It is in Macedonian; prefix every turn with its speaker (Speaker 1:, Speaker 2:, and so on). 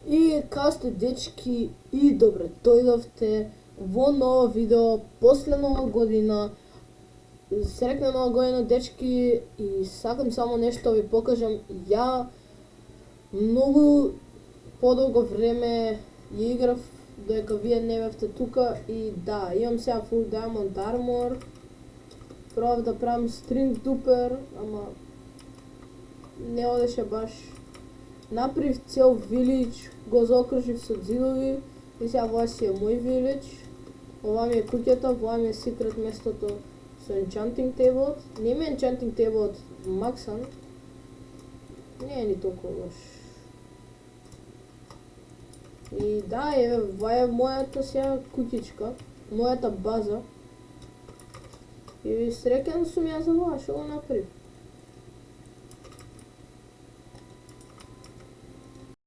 Speaker 1: И касте дечки и добре дојдовте во ново видео после нова година. Среќна нова година дечки и сакам само нешто ви покажам. Ја многу подолго време ја играв додека вие не бевте тука и да, имам сега full diamond armor. Пробав да правам string duper, ама не одеше баш. Направив цел village, го заокружив со ѕидови и сега ова си е мој village. Ова ми е куќата, ова ми е секрет местото со enchanting table. Не ми е enchanting table максан. Не е ни толку лош. И да, еве, ова е мојата сега куќичка, мојата база. И среќен сум ја за ова, што го направив.